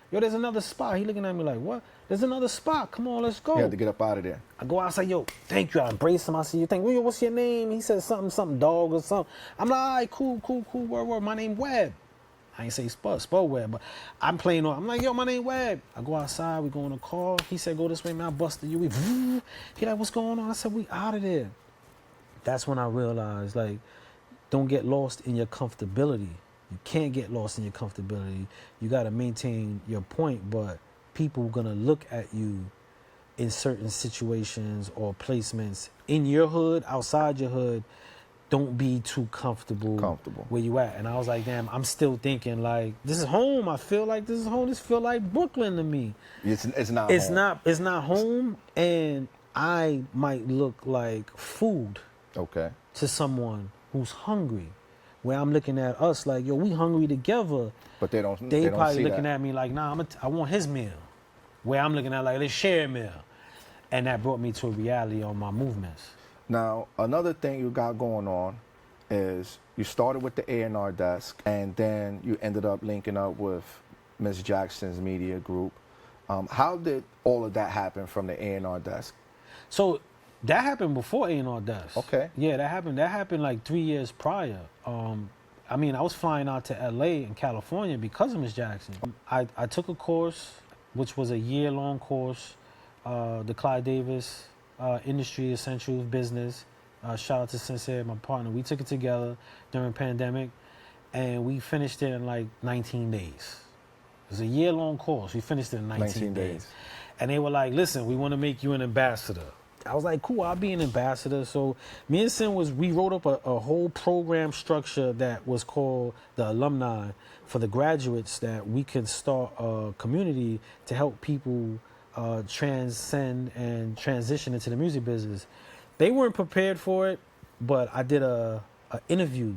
there's another spot. He looking at me like, what? There's another spot. Come on, let's go. You had to get up out of there. I go outside, yo, thank you. I embrace him. I see you. Thank you. What's your name? He says something dog or something. I'm like, all right, cool, word. My name Webb. I ain't say Spud Webb, but I'm playing on. I'm like, yo, my name Webb. I go outside. We go in the car. He said, go this way, man. I busted you. He like, what's going on? I said, we out of there. That's when I realized, like, don't get lost in your comfortability. You can't get lost in your comfortability. You got to maintain your point, but people are going to look at you in certain situations or placements in your hood, outside your hood. Don't be too comfortable where you at. And I was like, damn, I'm still thinking like, this is home. I feel like this is home. This feel like Brooklyn to me. It's not home. It's not home, and I might look like food to someone who's hungry. Where I'm looking at us like, yo, we hungry together. But they don't probably see looking that. at me like, nah, I want his meal. Where I'm looking at like, let's share a meal. And that brought me to a reality on my movements. Now, another thing you got going on is, you started with the A&R desk, and then you ended up linking up with Miss Jackson's media group. How did all of that happen from the A&R desk? So that happened before A&R desk. Okay. Yeah, that happened like 3 years prior. I mean, I was flying out to LA in California because of Miss Jackson. I took a course, which was a year-long course, the Clyde Davis Industry Essentials Business. Shout out to Sensei, my partner. We took it together during pandemic, and we finished it in like 19 days. It was a year-long course. We finished it in 19 days. And they were like, listen, we want to make you an ambassador. I was like, cool, I'll be an ambassador. So me and Sin we wrote up a whole program structure that was called the alumni for the graduates, that we can start a community to help people transcend and transition into the music business. They weren't prepared for it, but I did a interview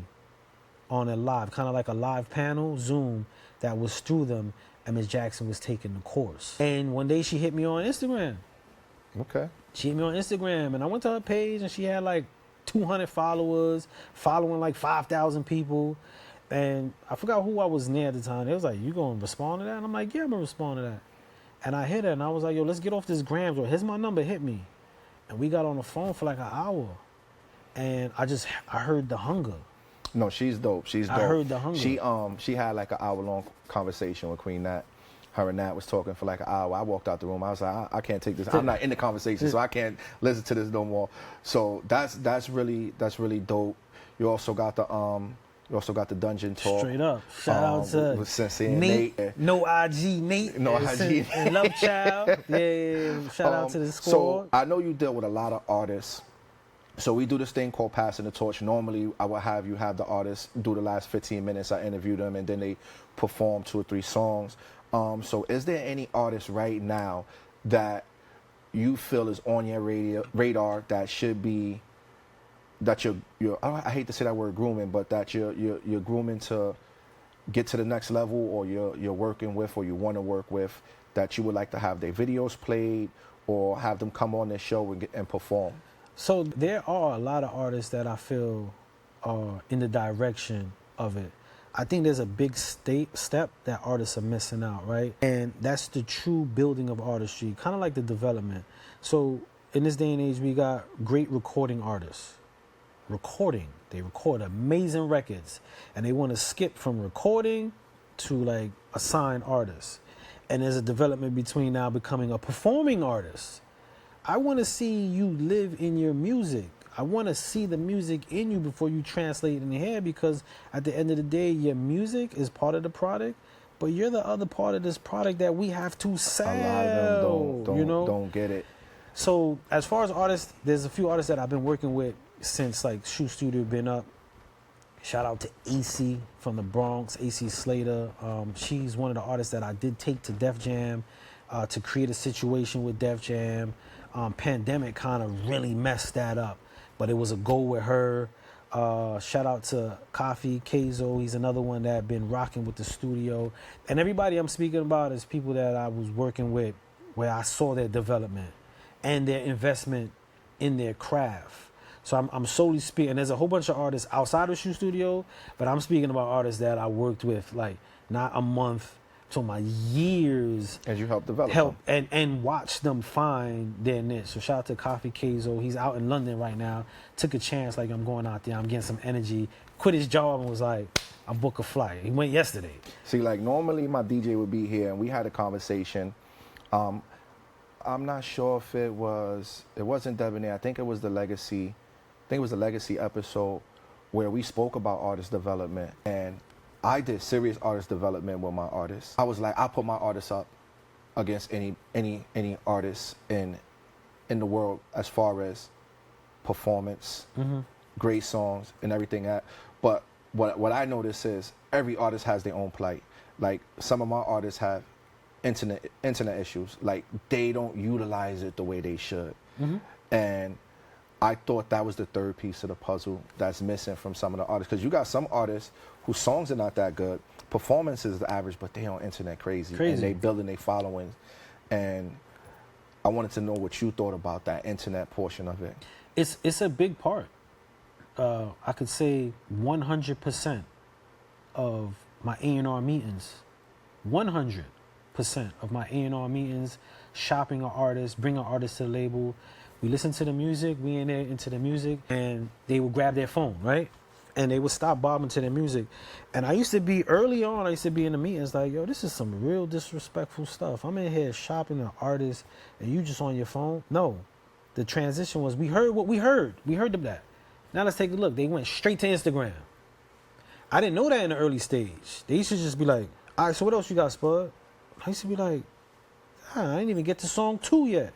on a live, kind of like a live panel, Zoom, that was through them, and Ms. Jackson was taking the course. And one day she hit me on Instagram. Okay. She hit me on Instagram, and I went to her page, and she had like 200 followers, following like 5,000 people. And I forgot who I was near at the time. They was like, you going to respond to that? And I'm like, yeah, I'm going to respond to that. And I hit her, and I was like, yo, let's get off this gram. Here's my number, hit me. And we got on the phone for like an hour. And I heard the hunger. No, she's dope. She's dope. I heard the hunger. She had like an hour-long conversation with Queen Nat. Her and Nat was talking for like an hour. I walked out the room. I was like, I can't take this. I'm not in the conversation, so I can't listen to this no more. So that's really dope. You also got the Dungeon Talk. Straight up. Shout out to with Sensei and Nate. No IG Nate. No IG. And Love Child. Yeah. Shout out to the squad. So I know you deal with a lot of artists. So we do this thing called passing the torch. Normally, I will have you have the artists do the last 15 minutes. I interview them, and then they perform 2 or 3 songs. So is there any artist right now that you feel is on your radar that should be, that you're I hate to say that word grooming, but that you're grooming to get to the next level, or you're working with, or you want to work with, that you would like to have their videos played or have them come on their show and perform? So there are a lot of artists that I feel are in the direction of it. I think there's a big step that artists are missing out, right? And that's the true building of artistry, kind of like the development. So in this day and age, we got great recording artists. They record amazing records, and they want to skip from recording to like a signed artist. And there's a development between now becoming a performing artist. I want to see you live in your music. I want to see the music in you before you translate it in here, because at the end of the day, your music is part of the product, but you're the other part of this product that we have to sell. A lot of them don't get it. So as far as artists, there's a few artists that I've been working with since like Shoe Studio been up. Shout out to AC from the Bronx, AC Slater. She's one of the artists that I did take to Def Jam to create a situation with Def Jam. Pandemic kind of really messed that up, but it was a goal with her. Shout out to Kofi Kazo. He's another one that been rocking with the studio. And everybody I'm speaking about is people that I was working with, where I saw their development and their investment in their craft. So I'm solely speaking. There's a whole bunch of artists outside of Shoe Studio, but I'm speaking about artists that I worked with, like not a month, to my years. As you help develop them. And watch them find their niche. So shout out to Kofi Kazo. He's out in London right now. Took a chance, like, I'm going out there, I'm getting some energy. Quit his job and was like, I'll book a flight. He went yesterday. See, like, normally my DJ would be here and we had a conversation. I'm not sure if it wasn't Debonair. I think it was the Legacy episode where we spoke about artist development, and I did serious artist development with my artists. I was like, I put my artists up against any artist in the world as far as performance, great songs, and everything. But what I notice is every artist has their own plight. Like, some of my artists have internet issues. Like, they don't utilize it the way they should. And I thought that was the third piece of the puzzle that's missing from some of the artists. Because you got some artists whose songs are not that good, performance is the average, but they on internet crazy. And they building their followings. And I wanted to know what you thought about that internet portion of it. It's a big part. I could say 100% of my A&R meetings, 100% of my A&R meetings, shopping an artist, bring an artist to the label. We listen to the music, we in there into the music, and they would grab their phone, right? And they would stop bobbing to their music. And I used to be, early on, I used to be in the meetings like, yo, this is some real disrespectful stuff. I'm in here shopping an artist, and you just on your phone? No. The transition was, we heard what we heard. We heard of that. Now let's take a look. They went straight to Instagram. I didn't know that in the early stage. They used to just be like, all right, so what else you got, Spud? I used to be like, I didn't even get to song 2 yet.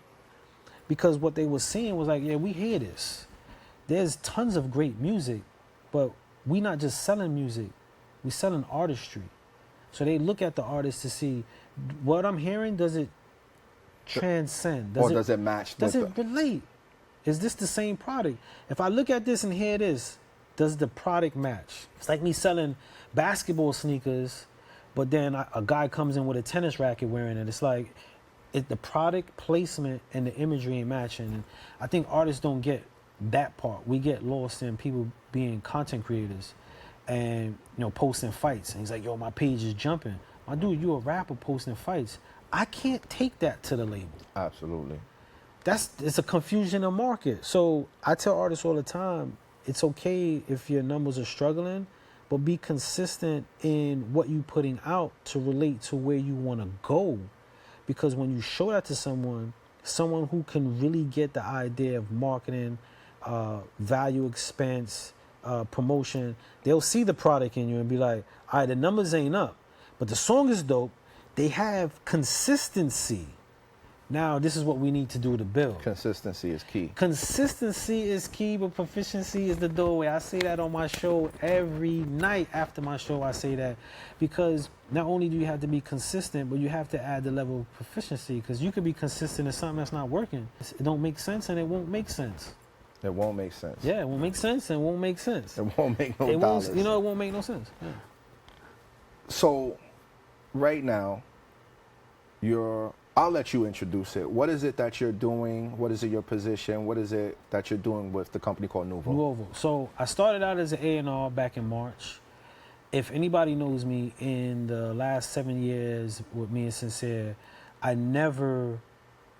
Because what they were saying was like, yeah, we hear this. There's tons of great music, but we not just selling music, we selling artistry. So they look at the artist to see, what I'm hearing, does it transcend? Does it match? Does it relate? Is this the same product? If I look at this and hear this, does the product match? It's like me selling basketball sneakers, but then a guy comes in with a tennis racket wearing it. It's like the product placement and the imagery ain't matching. And I think artists don't get that part. We get lost in people being content creators and posting fights. And he's like, yo, my page is jumping. My dude, you a rapper posting fights. I can't take that to the label. Absolutely. It's a confusion of market. So I tell artists all the time, it's okay if your numbers are struggling, but be consistent in what you're putting out to relate to where you want to go. Because when you show that to someone who can really get the idea of marketing, value, expense, promotion, they'll see the product in you and be like, all right, the numbers ain't up, but the song is dope. They have consistency. Now, this is what we need to do to build. Consistency is key. Consistency is key, but proficiency is the doorway. I say that on my show every night after my show. I say that because not only do you have to be consistent, but you have to add the level of proficiency, because you could be consistent in something that's not working. It don't make sense, and it won't make sense. It won't make sense. Yeah, it won't make sense, and it won't make sense. It won't make no dollars. It won't make no sense. Yeah. So, right now, I'll let you introduce it. What is it that you're doing? What is it, your position? What is it that you're doing with the company called Nuovo? Nuovo. So I started out as an A&R back in March. If anybody knows me, in the last 7 years with me and Sincere, I never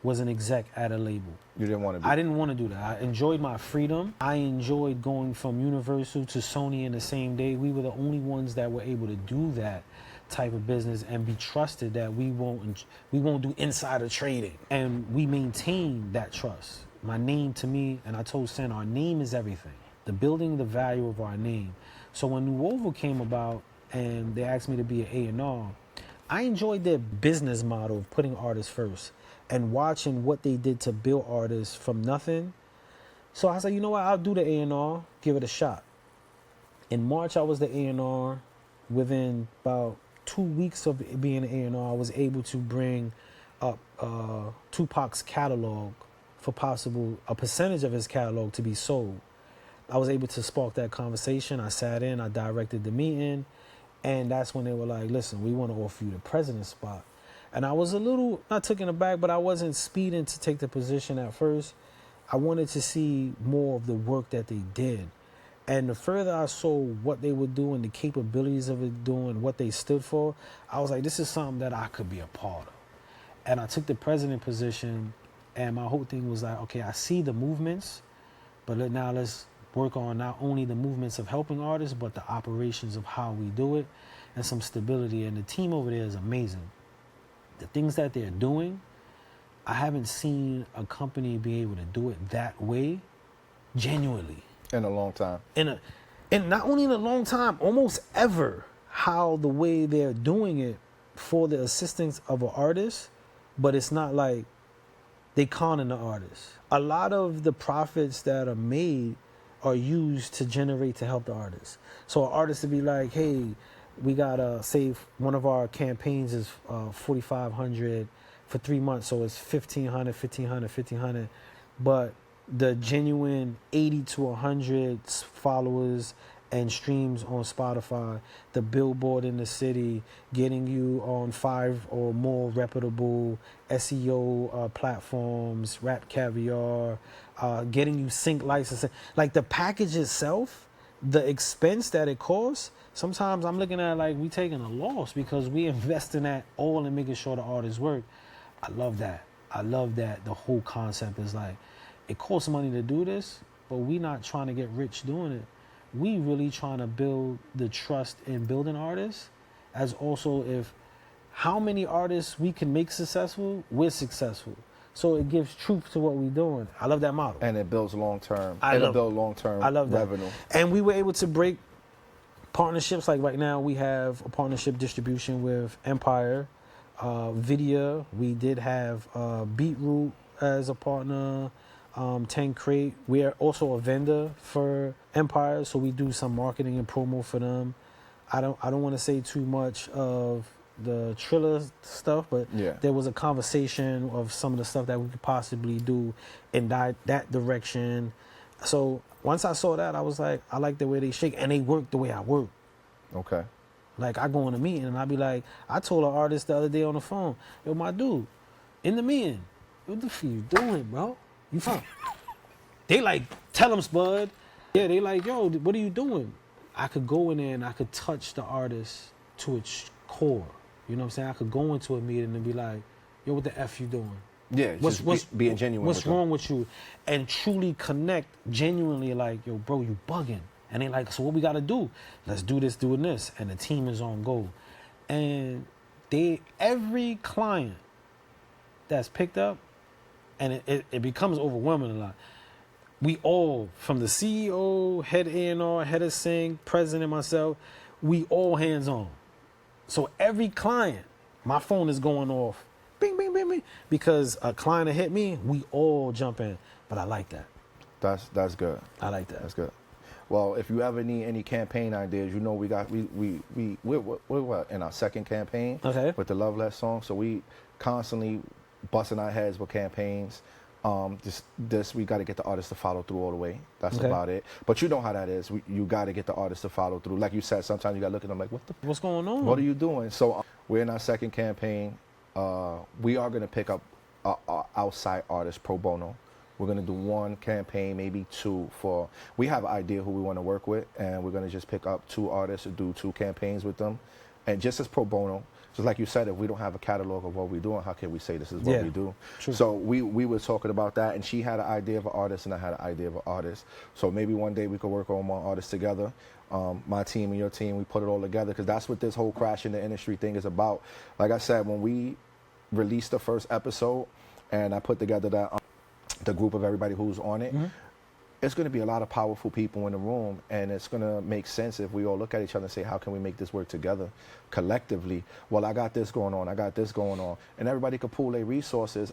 was an exec at a label. You didn't want to be? I didn't want to do that. I enjoyed my freedom. I enjoyed going from Universal to Sony in the same day. We were the only ones that were able to do that type of business and be trusted that we won't do insider trading, and we maintain that trust. My name, to me, and I told Sen, our name is everything. The building the value of our name. So when Nuovo came about and they asked me to be an A&R, I enjoyed their business model of putting artists first and watching what they did to build artists from nothing. So I was like, you know what, I'll do the A&R, give it a shot. In March, I was the A&R. Within about 2 weeks of being an A&R, I was able to bring up Tupac's catalog for a percentage of his catalog to be sold. I was able to spark that conversation. I sat in, I directed the meeting, and that's when they were like, listen, we want to offer you the president spot. And I was a little, not taken aback, but I wasn't speeding to take the position at first. I wanted to see more of the work that they did. And the further I saw what they were doing, the capabilities of it doing, what they stood for, I was like, this is something that I could be a part of. And I took the president position, and my whole thing was like, okay, I see the movements, but now let's work on not only the movements of helping artists, but the operations of how we do it, and some stability. And the team over there is amazing. The things that they're doing, I haven't seen a company be able to do it that way, genuinely. In a long time. And not only in a long time, almost ever, how the way they're doing it for the assistance of an artist, but it's not like they conning the artist. A lot of the profits that are made are used to generate to help the artist. So an artist to be like, hey, we gotta save, one of our campaigns is $4,500 for 3 months, so it's $1,500, but the genuine 80 to 100 followers and streams on Spotify, the billboard in the city, getting you on 5 or more reputable SEO platforms, Rap Caviar, getting you sync licensing. Like the package itself, the expense that it costs, sometimes I'm looking at like we taking a loss because we invest in that all in making sure the artists work. I love that. I love that the whole concept is like, it costs money to do this, but we not trying to get rich doing it. We really trying to build the trust in building artists, as also if how many artists we can make successful, we're successful. So it gives truth to what we're doing. I love that model. And it builds long-term. It'll build long-term revenue. And we were able to break partnerships. Like right now we have a partnership distribution with Empire, Vidya. We did have Beetroot as a partner. 10 Crate. We are also a vendor for Empire, so we do some marketing and promo for them. I don't want to say too much of the Triller stuff, but there was a conversation of some of the stuff that we could possibly do in that direction. So once I saw that, I was like, I like the way they shake, and they work the way I work. Okay. Like I go in a meeting and I be like, I told an artist the other day on the phone, yo, my dude, in the meeting, what the f you doing, bro? You fine? They like, tell them, Spud. Yeah, they like, yo, what are you doing? I could go in there and I could touch the artist to its core. You know what I'm saying? I could go into a meeting and be like, yo, what the F you doing? Yeah, being genuine. What's wrong with you? And truly connect genuinely like, yo, bro, you bugging. And they like, so what we got to do? Let's do this, doing this. And the team is on go. And every client that's picked up, and it becomes overwhelming a lot. We all, from the CEO, head A&R, head of sync, president, myself, we all hands on. So every client, my phone is going off, bing, bing, bing, bing, because a client hit me, we all jump in. But I like that. That's good. I like that. That's good. Well, if you ever need any campaign ideas, you know we're in our second campaign with the Love Less song, so we constantly busting our heads with campaigns. We got to get the artist to follow through all the way. That's about it. But you know how that is. You got to get the artist to follow through. Like you said, sometimes you got to look at them like, what's going on? What are you doing? So we're in our second campaign. We are going to pick up outside artists pro bono. We're going to do one campaign, maybe two we have an idea who we want to work with, and we're going to just pick up 2 artists and do 2 campaigns with them. And just as pro bono, just like you said, if we don't have a catalog of what we're doing, how can we say this is what we do? True. So we were talking about that, and she had an idea of an artist, and I had an idea of an artist. So maybe one day we could work on one artist together. My team and your team, we put it all together, because that's what this whole crash in the industry thing is about. Like I said, when we released the first episode, and I put together that the group of everybody who's on it, it's going to be a lot of powerful people in the room, and it's going to make sense if we all look at each other and say, how can we make this work together collectively? Well, I got this going on, I got this going on, and everybody could pool their resources.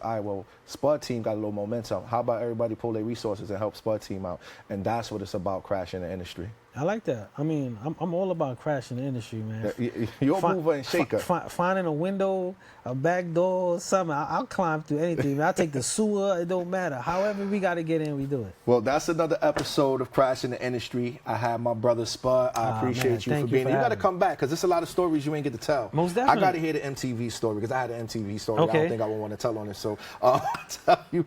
Spud team got a little momentum. How about everybody pool their resources and help Spud team out? And that's what it's about, crashing the industry. I like that. I mean, I'm all about crashing the industry, man. You're a mover and shaker. Finding a window, a back door, something. I'll climb through anything. I'll take the sewer. It don't matter. However we got to get in, we do it. Well, that's another episode of Crashing the Industry. I have my brother Spud. I appreciate you for being here. You got to come back, because there's a lot of stories you ain't get to tell. Most definitely. I got to hear the MTV story, because I had an MTV story. I don't think I would want to tell on it. So I'll tell you.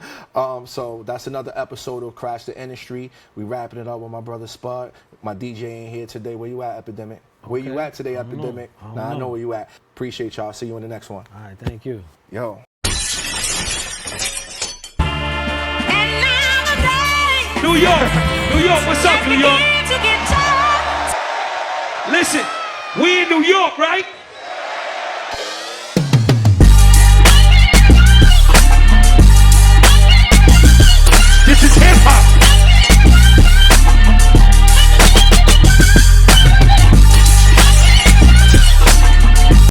So that's another episode of Crash the Industry. We wrapping it up with my brother Spud. My DJ ain't here today. Where you at, Epidemic? Where you at today, Epidemic? I know where you at. Appreciate y'all. See you in the next one. All right, thank you. Yo. New York, what's up, New York? Listen, we in New York, right?